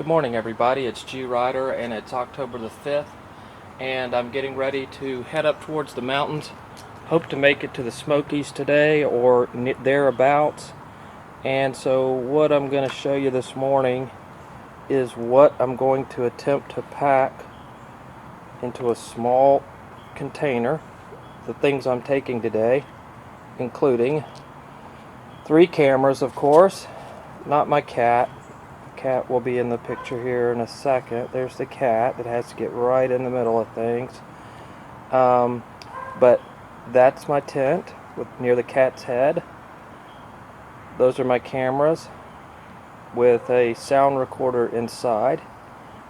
morning everybody, it's G Rider and it's October the 5th and I'm getting ready to head up towards the mountains. Hope to make it to the Smokies today or thereabouts. And so what I'm going to show you this morning is what I'm going to attempt to pack into a small container. The things I'm taking today, including 3 cameras, of course, not my cat. Cat will be in the picture here in a second. There's the cat that has to get right in the middle of things. But that's my tent near the cat's head. Those are my cameras with a sound recorder inside.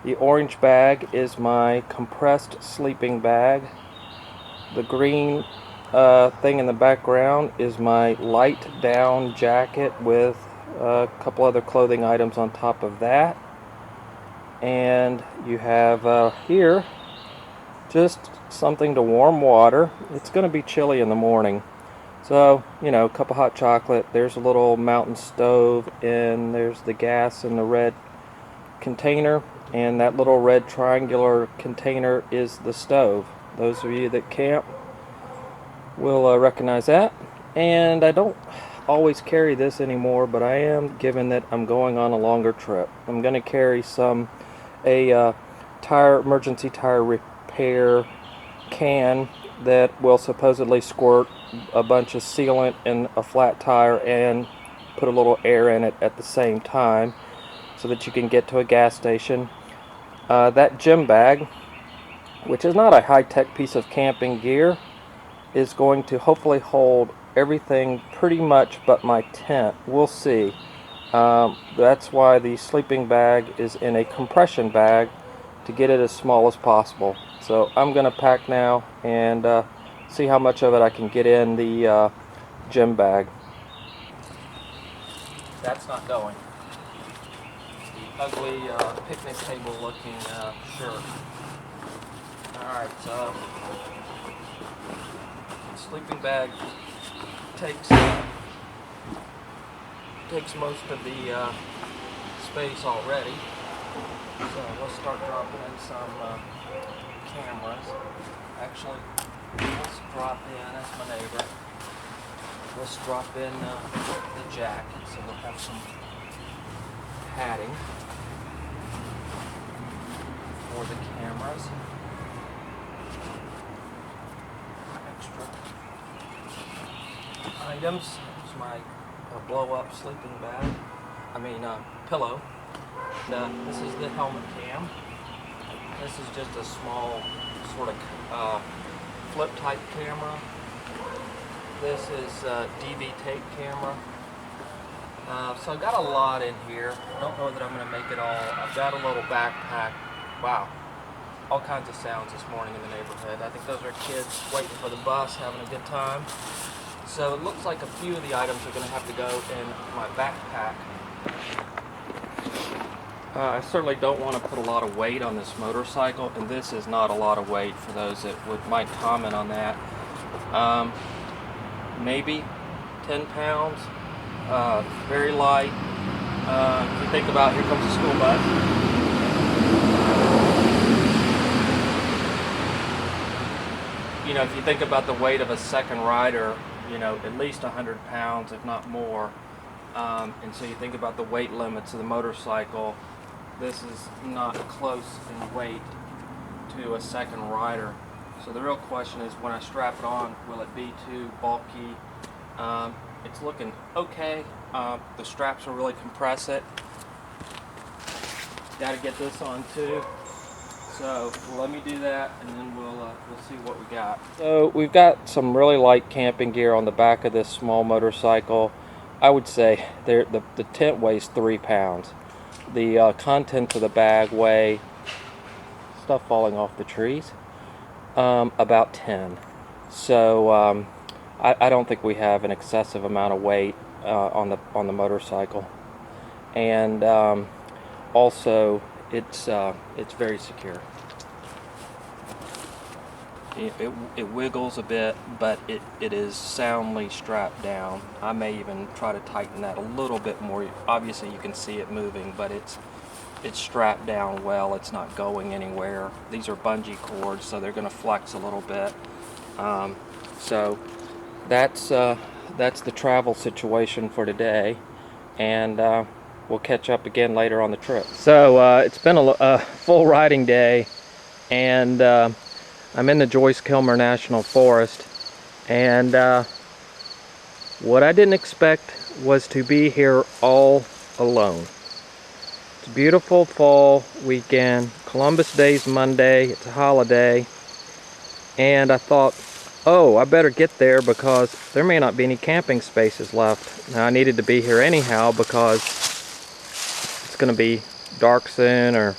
The orange bag is my compressed sleeping bag. The green thing in the background is my light down jacket with a couple other clothing items on top of that. And you have here just something to warm water. It's going to be chilly in the morning, so you know, a cup of hot chocolate. There's a little mountain stove, and there's the gas in the red container, and that little red triangular container is the stove. Those of you that camp will recognize that. And I don't always carry this anymore, but I am, given that I'm going on a longer trip. I'm going to carry a emergency tire repair can that will supposedly squirt a bunch of sealant in a flat tire and put a little air in it at the same time so that you can get to a gas station. That gym bag, which is not a high-tech piece of camping gear, is going to hopefully hold everything pretty much but my tent. We'll see. That's why the sleeping bag is in a compression bag, to get it as small as possible. So I'm going to pack now and see how much of it I can get in the gym bag. That's not going. The ugly picnic table looking shirt. Alright, so the sleeping bag takes most of the space already. So let's start dropping in some cameras. Actually, let's drop in, that's my neighbor. Let's drop in the jacket, so we'll have some padding for the cameras. Extra items. Here's my blow-up sleeping bag. Pillow. This is the helmet cam. This is just a small sort of flip-type camera. This is a DV tape camera. So I've got a lot in here. I don't know that I'm going to make it all. I've got a little backpack. Wow. All kinds of sounds this morning in the neighborhood. I think those are kids waiting for the bus, having a good time. So it looks like a few of the items are going to have to go in my backpack. I certainly don't want to put a lot of weight on this motorcycle, and this is not a lot of weight for those that might comment on that. Maybe 10 pounds, very light. If you think about, here comes the school bus. You know, if you think about the weight of a second rider, you know, at least 100 pounds, if not more. And so you think about the weight limits of the motorcycle. This is not close in weight to a second rider. So the real question is, when I strap it on, will it be too bulky? It's looking okay. The straps will really compress it. Got to get this on too. So let me do that, and then we'll see what we got. So we've got some really light camping gear on the back of this small motorcycle. I would say the tent weighs 3 pounds. The contents of the bag weigh, stuff falling off the trees, about 10. So I don't think we have an excessive amount of weight on the motorcycle, and also it's very secure. It wiggles a bit, but it is soundly strapped down. I may even try to tighten that a little bit more. Obviously you can see it moving, but it's it's strapped down well. It's not going anywhere. These are bungee cords, so they're going to flex a little bit. So that's the travel situation for today, and we'll catch up again later on the trip. So it's been a full riding day, and I'm in the Joyce Kilmer National Forest, and what I didn't expect was to be here all alone. It's a beautiful fall weekend. Columbus Day's Monday. It's a holiday, and I thought, oh, I better get there because there may not be any camping spaces left. Now, I needed to be here anyhow because it's going to be dark soon, or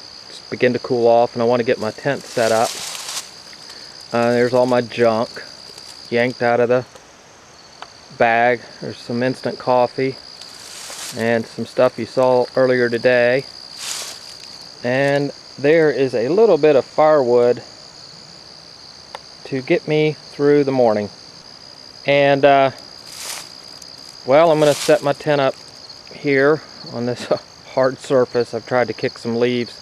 begin to cool off, and I want to get my tent set up. There's all my junk yanked out of the bag. There's some instant coffee and some stuff you saw earlier today. And there is a little bit of firewood to get me through the morning. And well, I'm going to set my tent up here on this hard surface. I've tried to kick some leaves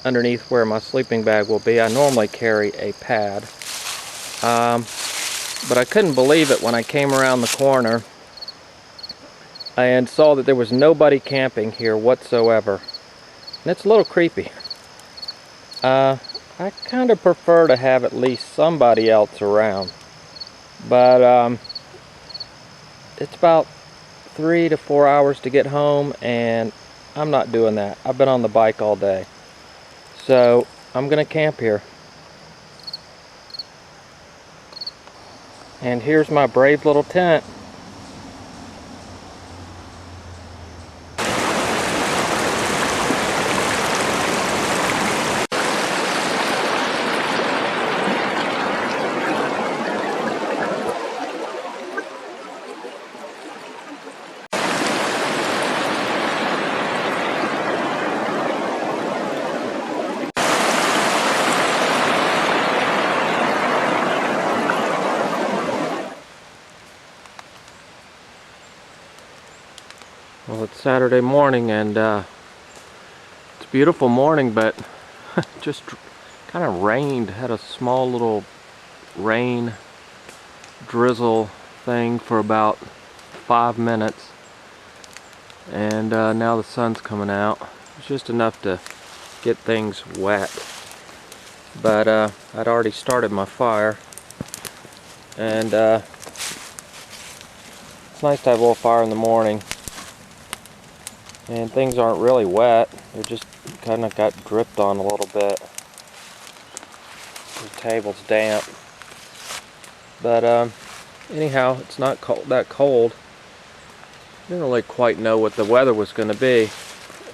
underneath where my sleeping bag will be. I normally carry a pad, but I couldn't believe it when I came around the corner and saw that there was nobody camping here whatsoever. And it's a little creepy. I kind of prefer to have at least somebody else around, but it's about 3 to 4 hours to get home, and I'm not doing that. I've been on the bike all day, so I'm gonna camp here. And here's my brave little tent. Well, it's Saturday morning, and it's a beautiful morning, but just kind of rained. Had a small little rain drizzle thing for about 5 minutes, and now the sun's coming out. It's just enough to get things wet, but I'd already started my fire, and it's nice to have a little fire in the morning. And things aren't really wet, they just kind of got dripped on a little bit. The table's damp. But anyhow, it's not that cold. Didn't really quite know what the weather was going to be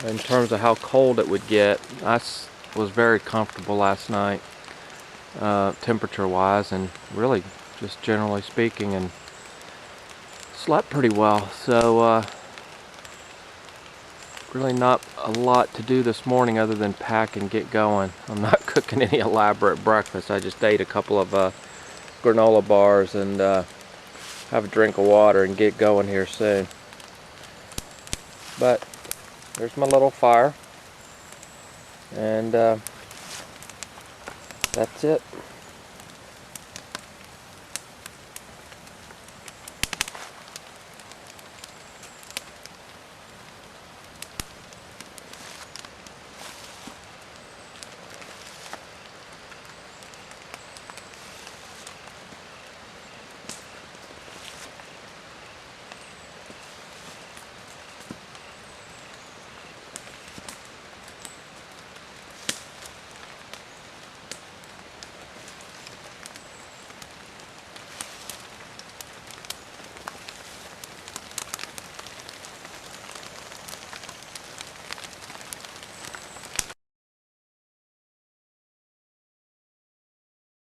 in terms of how cold it would get. I was very comfortable last night, temperature wise, and really just generally speaking, and slept pretty well. So really not a lot to do this morning other than pack and get going. I'm not cooking any elaborate breakfast. I just ate a couple of granola bars and have a drink of water and get going here soon. But there's my little fire, and that's it.